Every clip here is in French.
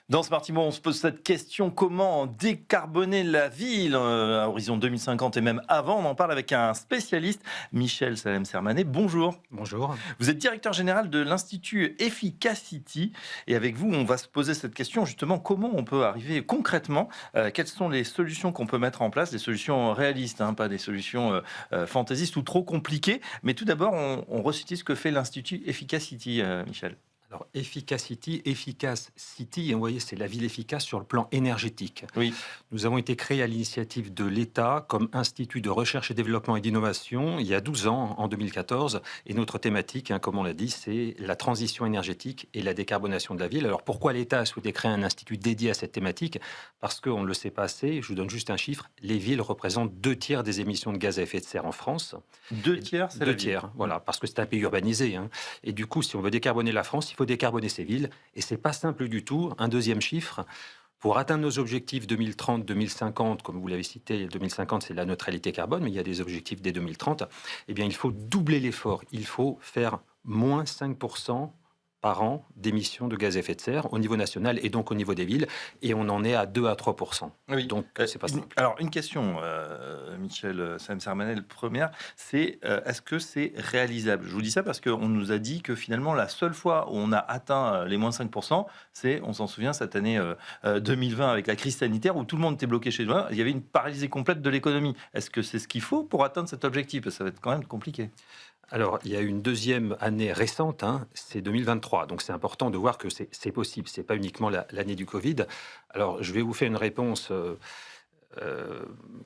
Dans Smartimo, on se pose cette question, comment décarboner la ville à horizon 2050 et même avant. On en parle avec un spécialiste, Michel Salem-Sermanet. Bonjour. Bonjour. Vous êtes directeur général de l'Institut Efficacity. Et avec vous, on va se poser cette question, justement, comment on peut arriver concrètement, quelles sont les solutions qu'on peut mettre en place, des solutions réalistes, hein, pas des solutions fantaisistes ou trop compliquées. Mais tout d'abord, on resitue ce que fait l'Institut Efficacity, Michel. Alors, efficace city, vous voyez, c'est la ville efficace sur le plan énergétique. Oui. Nous avons été créés à l'initiative de l'État comme Institut de recherche et développement et d'innovation il y a 12 ans, en 2014. Et notre thématique, comme on l'a dit, c'est la transition énergétique et la décarbonation de la ville. Alors, pourquoi l'État a souhaité créer un institut dédié à cette thématique? Parce qu'on ne le sait pas assez, je vous donne juste un chiffre, les villes représentent 2 tiers des émissions de gaz à effet de serre en France. Deux tiers, c'est la Deux ville. tiers, voilà, parce que c'est un pays urbanisé. Et du coup, si on veut décarboner la France, il faut décarboner ces villes. Et c'est pas simple du tout. Un deuxième chiffre, pour atteindre nos objectifs 2030, 2050, comme vous l'avez cité, 2050, c'est la neutralité carbone, mais il y a des objectifs dès 2030, eh bien, il faut doubler l'effort. Il faut faire moins 5% par an d'émissions de gaz à effet de serre au niveau national et donc au niveau des villes. Et on en est à 2 à 3%. Oui. Donc, c'est pas simple. Alors, une question, Michel Salem-Sermanet, première, c'est est-ce que c'est réalisable? Je vous dis ça parce qu'on nous a dit que finalement, la seule fois où on a atteint les moins 5%, c'est, on s'en souvient, cette année 2020 avec la crise sanitaire où tout le monde était bloqué chez soi. Il y avait une paralysie complète de l'économie. Est-ce que c'est ce qu'il faut pour atteindre cet objectif? Parce que ça va être quand même compliqué. Alors, il y a une deuxième année récente, c'est 2023. Donc, c'est important de voir que c'est possible. C'est pas uniquement l'année du Covid. Alors, je vais vous faire une réponse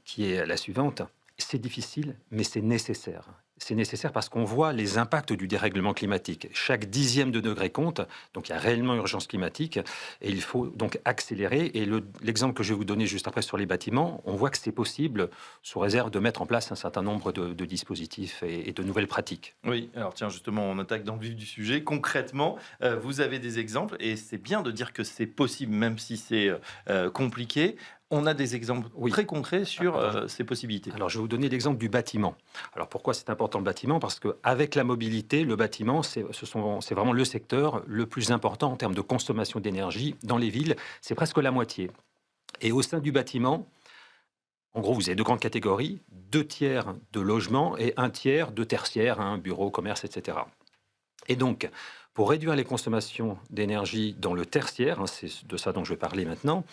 qui est la suivante. C'est difficile, mais c'est nécessaire. C'est nécessaire parce qu'on voit les impacts du dérèglement climatique. Chaque dixième de degré compte, donc il y a réellement urgence climatique, et il faut donc accélérer. Et l'exemple que je vais vous donner juste après sur les bâtiments, on voit que c'est possible, sous réserve de mettre en place un certain nombre de dispositifs et de nouvelles pratiques. Oui, alors tiens, justement, on attaque dans le vif du sujet. Concrètement, vous avez des exemples et c'est bien de dire que c'est possible, même si c'est compliqué. On a des exemples Oui. très concrets sur Alors, ces possibilités. Alors, je vais vous donner l'exemple du bâtiment. Alors, pourquoi c'est important le bâtiment? Parce qu'avec la mobilité, le bâtiment, c'est vraiment le secteur le plus important en termes de consommation d'énergie dans les villes. C'est presque la moitié. Et au sein du bâtiment, en gros, vous avez 2 grandes catégories, 2 tiers de logements et 1 tiers de tertiaire, bureaux, commerce, etc. Et donc, pour réduire les consommations d'énergie dans le tertiaire, c'est de ça dont je vais parler maintenant,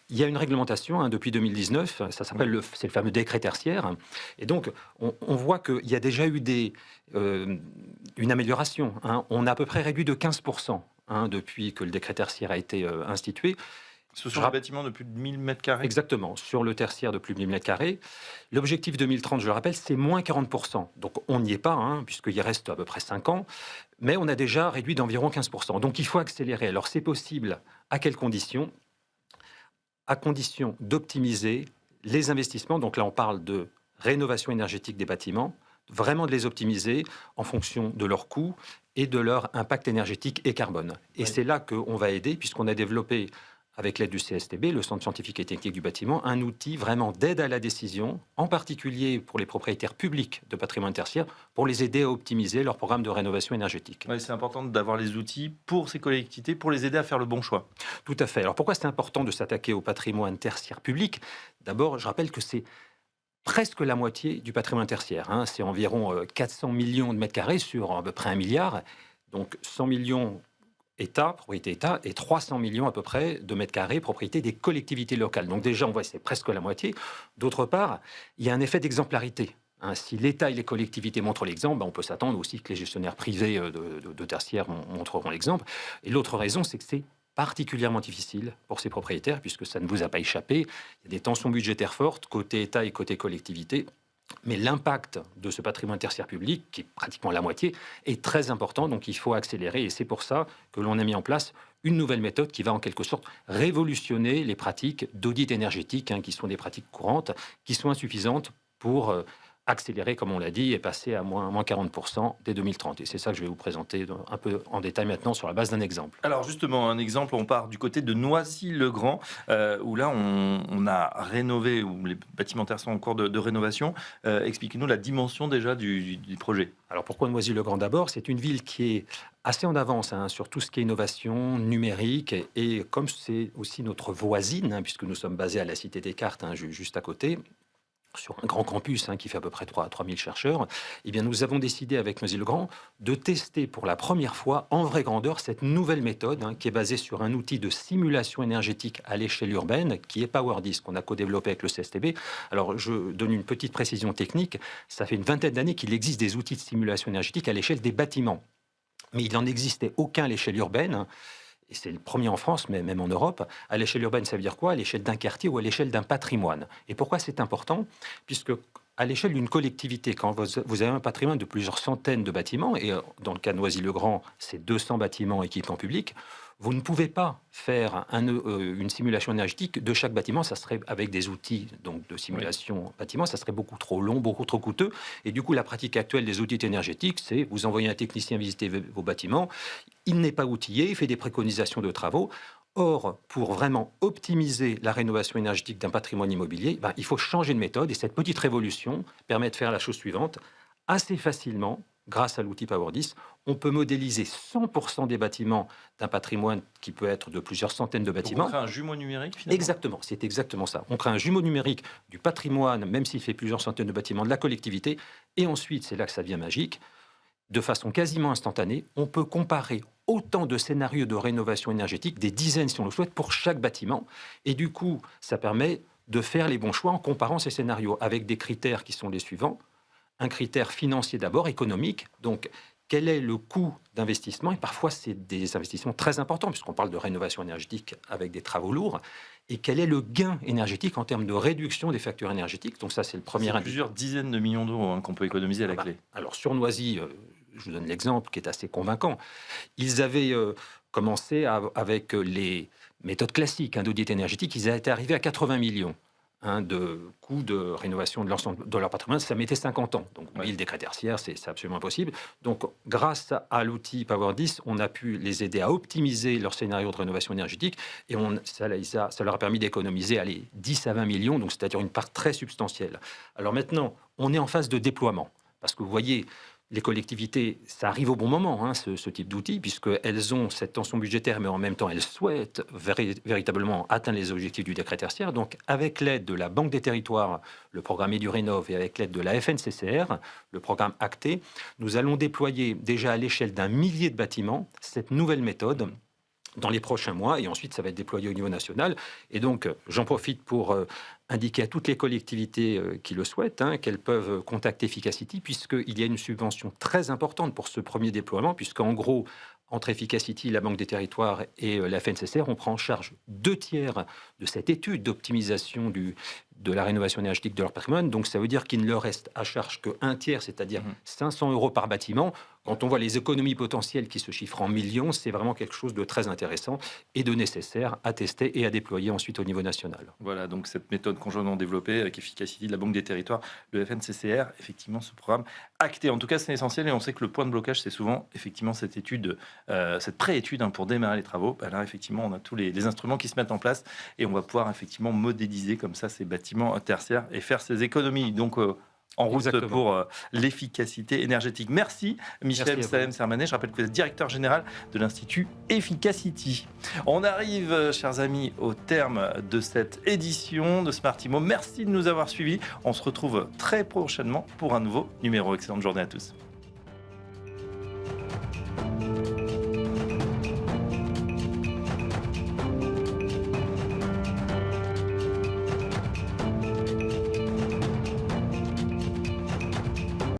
il y a une réglementation depuis 2019, ça s'appelle c'est le fameux décret tertiaire. Et donc, on voit qu'il y a déjà eu une amélioration. On a à peu près réduit de 15% depuis que le décret tertiaire a été institué. Ce sont des bâtiments de plus de 1000 mètres carrés. Exactement, sur le tertiaire de plus de 1000 mètres carrés. L'objectif 2030, je le rappelle, c'est moins 40%. Donc on n'y est pas, puisqu'il reste à peu près 5 ans, mais on a déjà réduit d'environ 15%. Donc il faut accélérer. Alors c'est possible, à quelles conditions? À condition d'optimiser les investissements. Donc là, on parle de rénovation énergétique des bâtiments, vraiment de les optimiser en fonction de leurs coûts et de leur impact énergétique et carbone. Et Oui. c'est là qu'on va aider, puisqu'on a développé, avec l'aide du CSTB, le Centre scientifique et technique du bâtiment, un outil vraiment d'aide à la décision, en particulier pour les propriétaires publics de patrimoine tertiaire, pour les aider à optimiser leur programme de rénovation énergétique. Oui, c'est important d'avoir les outils pour ces collectivités, pour les aider à faire le bon choix. Tout à fait. Alors pourquoi c'est important de s'attaquer au patrimoine tertiaire public? D'abord, je rappelle que c'est presque la moitié du patrimoine tertiaire. C'est environ 400 millions de mètres carrés sur à peu près 1 milliard. Donc 100 millions État, propriété État, et 300 millions à peu près de mètres carrés, propriété des collectivités locales. Donc déjà, on voit que c'est presque la moitié. D'autre part, il y a un effet d'exemplarité. Si l'État et les collectivités montrent l'exemple, on peut s'attendre aussi que les gestionnaires privés de tertiaires montreront l'exemple. Et l'autre raison, c'est que c'est particulièrement difficile pour ces propriétaires, puisque ça ne vous a pas échappé. Il y a des tensions budgétaires fortes, côté État et côté collectivité. Mais l'impact de ce patrimoine tertiaire public, qui est pratiquement la moitié, est très important, donc il faut accélérer. Et c'est pour ça que l'on a mis en place une nouvelle méthode qui va en quelque sorte révolutionner les pratiques d'audit énergétique, qui sont des pratiques courantes, qui sont insuffisantes pour accélérer, comme on l'a dit, et passer à moins 40% dès 2030. Et c'est ça que je vais vous présenter un peu en détail maintenant sur la base d'un exemple. Alors justement, un exemple, on part du côté de Noisy-le-Grand, où là on a rénové, où les bâtiments terres sont en cours de rénovation. Expliquez-nous la dimension déjà du projet. Alors pourquoi Noisy-le-Grand d'abord? C'est une ville qui est assez en avance sur tout ce qui est innovation numérique et comme c'est aussi notre voisine, puisque nous sommes basés à la Cité des Cartes, juste à côté, sur un grand campus qui fait à peu près 3000 chercheurs, eh bien, nous avons décidé avec Noisy-le-Grand de tester pour la première fois en vraie grandeur cette nouvelle méthode qui est basée sur un outil de simulation énergétique à l'échelle urbaine qui est PowerDis, qu'on a co-développé avec le CSTB. Alors, je donne une petite précision technique. Ça fait une vingtaine d'années qu'il existe des outils de simulation énergétique à l'échelle des bâtiments. Mais il n'en existait aucun à l'échelle urbaine. Et c'est le premier en France, mais même en Europe. À l'échelle urbaine, ça veut dire quoi? À l'échelle d'un quartier ou à l'échelle d'un patrimoine. Et pourquoi c'est important? Puisque à l'échelle d'une collectivité, quand vous avez un patrimoine de plusieurs centaines de bâtiments, et dans le cas de Noisy-le-Grand, c'est 200 bâtiments équipements publics, vous ne pouvez pas faire une simulation énergétique de chaque bâtiment. Ça serait avec des outils donc, de simulation bâtiment, ça serait beaucoup trop long, beaucoup trop coûteux. Et du coup, la pratique actuelle des audits énergétiques, c'est vous envoyez un technicien visiter vos bâtiments. Il n'est pas outillé, il fait des préconisations de travaux. Or, pour vraiment optimiser la rénovation énergétique d'un patrimoine immobilier, il faut changer de méthode. Et cette petite révolution permet de faire la chose suivante. Assez facilement, grâce à l'outil PowerDis, on peut modéliser 100% des bâtiments d'un patrimoine qui peut être de plusieurs centaines de bâtiments. Donc on crée un jumeau numérique finalement. Exactement, c'est exactement ça. On crée un jumeau numérique du patrimoine, même s'il fait plusieurs centaines de bâtiments, de la collectivité. Et ensuite, c'est là que ça devient magique, de façon quasiment instantanée, on peut comparer autant de scénarios de rénovation énergétique, des dizaines si on le souhaite, pour chaque bâtiment. Et du coup, ça permet de faire les bons choix en comparant ces scénarios avec des critères qui sont les suivants. Un critère financier d'abord, économique. Donc, quel est le coût d'investissement? Et parfois, c'est des investissements très importants, puisqu'on parle de rénovation énergétique avec des travaux lourds. Et quel est le gain énergétique en termes de réduction des factures énergétiques? Donc ça, c'est le premier indicateur. Plusieurs dizaines de millions d'euros qu'on peut économiser à la clé. Alors, sur Noisy, je vous donne l'exemple qui est assez convaincant. Ils avaient commencé avec les méthodes classiques d'audit énergétique. Ils étaient arrivés à 80 millions. De coûts de rénovation de leur patrimoine, ça mettait 50 ans. Donc, le décret tertiaire, c'est absolument impossible. Donc, grâce à l'outil PowerDis, on a pu les aider à optimiser leur scénario de rénovation énergétique et ça leur a permis d'économiser 10 à 20 millions, donc c'est-à-dire une part très substantielle. Alors maintenant, on est en phase de déploiement. Parce que vous voyez, les collectivités, ça arrive au bon moment, ce type d'outils, puisqu'elles ont cette tension budgétaire, mais en même temps, elles souhaitent véritablement atteindre les objectifs du décret tertiaire. Donc, avec l'aide de la Banque des Territoires, le programme EduRénov, et avec l'aide de la FNCCR, le programme ACTE, nous allons déployer déjà à l'échelle d'1 millier de bâtiments cette nouvelle méthode dans les prochains mois, et ensuite ça va être déployé au niveau national. Et donc j'en profite pour indiquer à toutes les collectivités qui le souhaitent qu'elles peuvent contacter Efficacity, puisqu'il y a une subvention très importante pour ce premier déploiement, puisqu'en gros, entre Efficacity, la Banque des Territoires et la FNCCR, on prend en charge 2/3 de cette étude d'optimisation de la rénovation énergétique de leur patrimoine. Donc ça veut dire qu'il ne leur reste à charge que 1/3, c'est-à-dire 500 € par bâtiment. Quand on voit les économies potentielles qui se chiffrent en millions, c'est vraiment quelque chose de très intéressant et de nécessaire à tester et à déployer ensuite au niveau national. Voilà, donc cette méthode conjointement développée avec Efficacity de la Banque des Territoires, le FNCCR, effectivement ce programme acté. En tout cas, c'est essentiel et on sait que le point de blocage, c'est souvent effectivement cette étude, cette pré-étude pour démarrer les travaux. Là, effectivement, on a tous les instruments qui se mettent en place et on va pouvoir effectivement modéliser comme ça ces bâtiments tertiaires et faire ces économies. Donc, en route pour l'efficacité énergétique. Merci Michel Salem-Sermanet. Je rappelle que vous êtes directeur général de l'Institut Efficacity. On arrive, chers amis, au terme de cette édition de Smart Immo. Merci de nous avoir suivis. On se retrouve très prochainement pour un nouveau numéro. Excellente journée à tous.